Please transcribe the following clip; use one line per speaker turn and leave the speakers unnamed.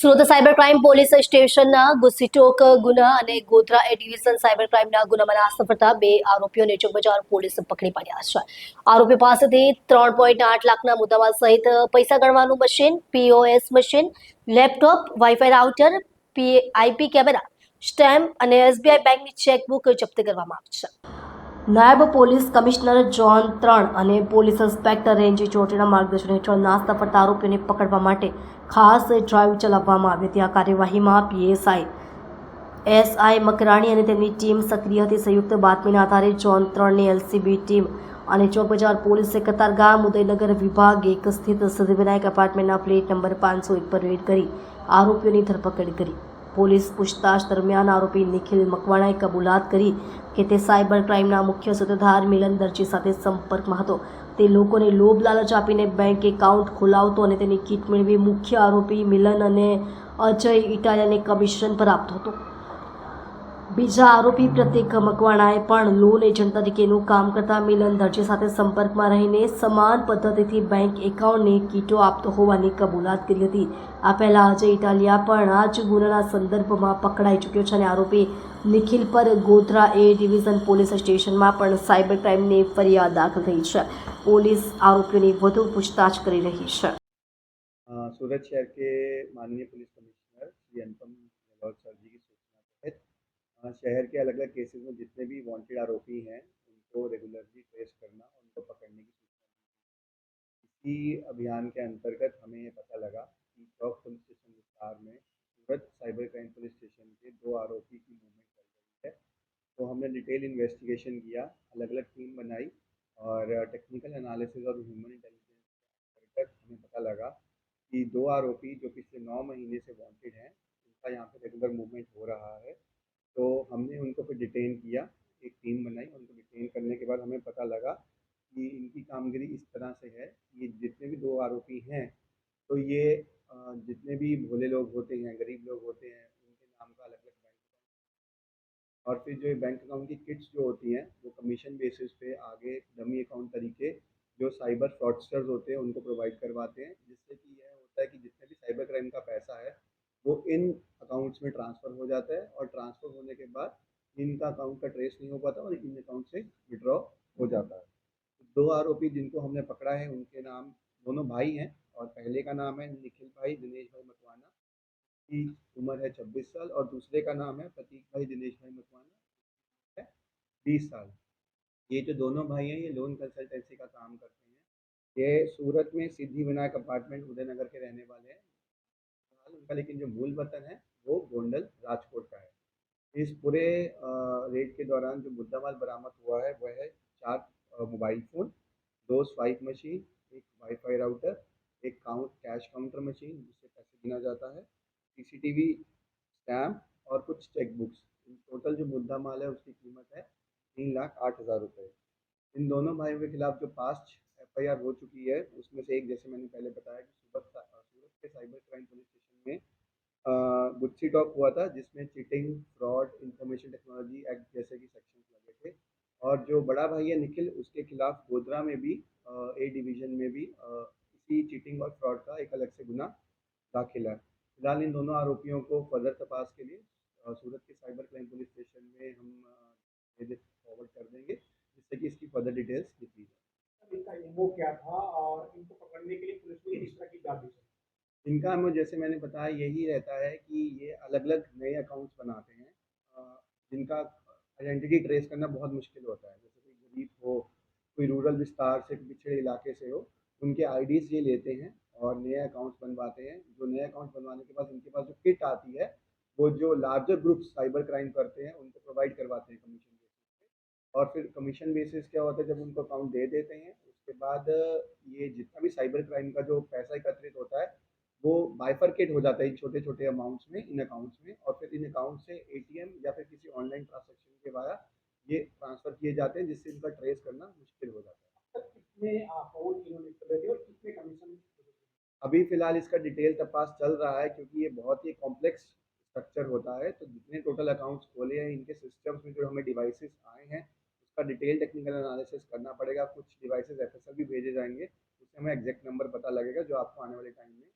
Surat cyber crime police સ્ટેશનના ગુસ્સીટોક ગુના અને ગોધરા એ ડિવિઝન સાયબર ક્રાઇમના ગુનામાં નાસ્તા ફરતા બે આરોપીઓને ચોકબજાર પોલીસ પકડી પાડ્યા છે. આરોપી પાસેથી 3.8 લાખના મુદ્દામાલ સહિત પૈસા ગણવાનું machine, POS machine, laptop, wifi router, IP camera, stamp અને એસબીઆઈ બેંકની ચેકબુક જપ્ત કરવામાં આવી છે. નાયબ પોલીસ કમિશનર ઝોન 3 અને પોલીસ ઇન્સ્પેક્ટર રેન્જ ચોટીના માર્ગદર્શન હેઠળ નાસ્તા ફરતા આરોપીઓને પકડવા માટે ખાસ ડ્રાઈવ ચલાવવામાં આવી હતી. આ કાર્યવાહીમાં પીએસઆઈ એસઆઈ મકરાણી અને તેમની ટીમ સક્રિય હતી. સંયુક્ત બાતમીના આધારે ઝોન 3ની એલસીબી ટીમ અને ચોકબજાર પોલીસે કતારગામ ઉદયનગર વિભાગ 1 સ્થિત સિદ્ધિવિનાયક એપાર્ટમેન્ટના ફ્લેટ નંબર 501 પર રેડ કરી આરોપીઓની ધરપકડ કરી. પોલીસ પૂછતાછ દરમિયાન આરોપી નિખિલ મકવાણાએ કબૂલાત કરી કે તે સાયબર ક્રાઇમના મુખ્ય સૂત્રધાર મિલન દરજી સાથે સંપર્કમાં હતો. તે લોકોને લોભ લાલચ આપીને બેંક એકાઉન્ટ ખોલાવતો અને તેની કીટ મેળવી મુખ્ય આરોપી મિલન અને અજય ઇટાલિયાને કમિશન પર આપતો હતો. બીજા આરોપી પ્રતીક મકવાણાએ પણ લોન એજન્ટ તરીકેનું કામ કરતા મિલન દરજી સાથે સંપર્કમાં રહીને સમાન પદ્ધતિથી બેંક એકાઉન્ટની કીટો આપતો હોવાની કબૂલાત કરી હતી. આ પહેલા અજય ઇટાલિયા પણ આ જ ગુનાના સંદર્ભમાં પકડાઈ ચૂક્યો છે અને આરોપી નિખિલ પર ગોધરા એ ડિવિઝન પોલીસ સ્ટેશનમાં પણ સાયબર ક્રાઇમની ફરિયાદ દાખલ થઈ છે. પોલીસ આરોપીઓની વધુ પૂછતાછ કરી રહી છે.
सूरत शहर के माननीय police commissioner Shri Anupam Gehlot sir जी की सूचना तहत शहर के अलग अलग केसेस में जितने भी वांटेड आरोपी हैं उनको रेगुलरली ट्रेस करना, उनको पकड़ने की सूचना दी। इसी अभियान के अंतर्गत हमें ये पता लगा कि चौक पुलिस स्टेशन विस्तार में सूरत साइबर क्राइम पुलिस स्टेशन के 2 आरोपी की मूवमेंट चल रही है। तो हमने डिटेल इन्वेस्टिगेशन किया, अलग अलग टीम बनाई और टेक्निकल एनालिसिस और ह्यूमन इंटेलिजेंस के अंतर्गत हमें पता लगा कि 2 आरोपी जो पिछले 9 महीने से वांटेड हैं, उनका यहाँ पे रेगुलर मूवमेंट हो रहा है। तो हमने उनको फिर डिटेन किया, एक टीम बनाई। उनको डिटेन करने के बाद हमें पता लगा कि इनकी कामगिरी इस तरह से है, ये जितने भी 2 आरोपी हैं, तो ये जितने भी भोले लोग होते हैं, गरीब लोग होते हैं, उनके नाम का अलग अलग बैंक अकाउंट और फिर जो बैंक अकाउंट की किट्स जो होती हैं वो कमीशन बेसिस पे आगे डमी अकाउंट तरीके जो साइबर फ्रॉडस्टर्स होते हैं उनको प्रोवाइड करवाते हैं, जिससे कि यह होता है कि जितने भी साइबर क्राइम का पैसा है वो इन अकाउंट्स में ट्रांसफ़र हो जाता है और ट्रांसफ़र होने के बाद इनका अकाउंट का ट्रेस नहीं हो पाता और इन अकाउंट से विड्रॉ हो जाता है। 2 आरोपी जिनको हमने पकड़ा है उनके नाम दोनों भाई हैं और पहले का नाम है निखिल भाई दिनेश भाई मकवाना, की उम्र है 26 साल और दूसरे का नाम है प्रतीक भाई दिनेश भाई मकवाना है 20 साल। ये जो दोनों भाई हैं ये लोन कंसल्टेंसी का काम करते हैं। ये सूरत में सिद्धि विनायक अपार्टमेंट उदयनगर के रहने वाले हैं। उनका लेकिन जो मूल वतन है वो गोंडल राजकोट का है। इस पूरे रेड के दौरान जो मुद्दामाल बरामद हुआ है वह है 4 मोबाइल फ़ोन, 2 स्वाइप मशीन, एक वाईफाई राउटर, एक कैश काउंटर मशीन जिससे पैसे गिना जाता है, सीसीटीवी, स्टैम्प और कुछ चेक बुक्स। टोटल जो मुद्दामाल है उसकी कीमत है 3,08,000 रुपये। इन दोनों भाइयों के खिलाफ जो पास्ट एफआईआर हो चुकी है उसमें से एक, जैसे मैंने पहले बताया कि सूरत के साइबर क्राइम पुलिस स्टेशन में गुच्ची टॉक हुआ था जिसमें cheating, fraud, information technology act जैसे कि सेक्शंस लगे थे। और जो बड़ा भाई है निखिल उसके खिलाफ गोधरा में भी ए डिवीज़न में भी इसी चीटिंग और फ्रॉड का एक अलग से गुना दाखिल है। फिलहाल इन दोनों आरोपियों को फर्दर तपास के लिए सूरत के साइबर क्राइम पुलिस स्टेशन में हम फॉरवर्ड कर देंगे जिससे कि इसकी फर्दर डिटेल्स लिखी जाए।
इनका एमओ क्या था और इनको पकड़ने के लिए पुलिस ने किस तरह की जांच की?
इनका हमें जैसे मैंने बताया यही रहता है कि ये अलग अलग नए अकाउंट्स बनाते हैं जिनका आइडेंटिटी ट्रेस करना बहुत मुश्किल होता है। जैसे कोई गरीब हो, कोई रूरल विस्तार से, पिछड़े इलाके से हो, उनके आईडीज़ ये लेते हैं और नए अकाउंट्स बनवाते हैं। जो नए अकाउंट्स बनवाने के बाद इनके पास जो किट आती है वो जो लार्जर ग्रुप्स साइबर क्राइम करते हैं उनको प्रोवाइड करवाते हैं कमीशन बेसिस पे। और फिर कमीशन बेसिस क्या होता है, जब उनको अकाउंट दे देते हैं उसके बाद ये जितना भी साइबर क्राइम का जो पैसा एकत्रित होता है वो बाइफरकेट हो जाता है छोटे छोटे अमाउंट्स में इन अकाउंट्स में, और फिर इन अकाउंट से एटीएम या फिर किसी ऑनलाइन ट्रांजैक्शन के वाया ये ट्रांसफ़र किए जाते हैं जिससे इनका ट्रेस करना मुश्किल हो जाता है।
कितने अकाउंट इन्होंने खोले थे और कितने कमीशन?
अभी फ़िलहाल इसका डिटेल तपास चल रहा है क्योंकि ये बहुत ही कॉम्प्लेक्स स्ट्रक्चर होता है। तो जितने टोटल अकाउंट्स खोले हैं इनके सिस्टम्स में जो हमें डिवाइसेस आए हैं उसका डिटेल टेक्निकल एनालिसिस करना पड़ेगा। कुछ डिवाइसेस एफएसएल भी भेजे जाएंगे, उससे हमें एग्जैक्ट नंबर पता लगेगा जो आपको आने वाले टाइम में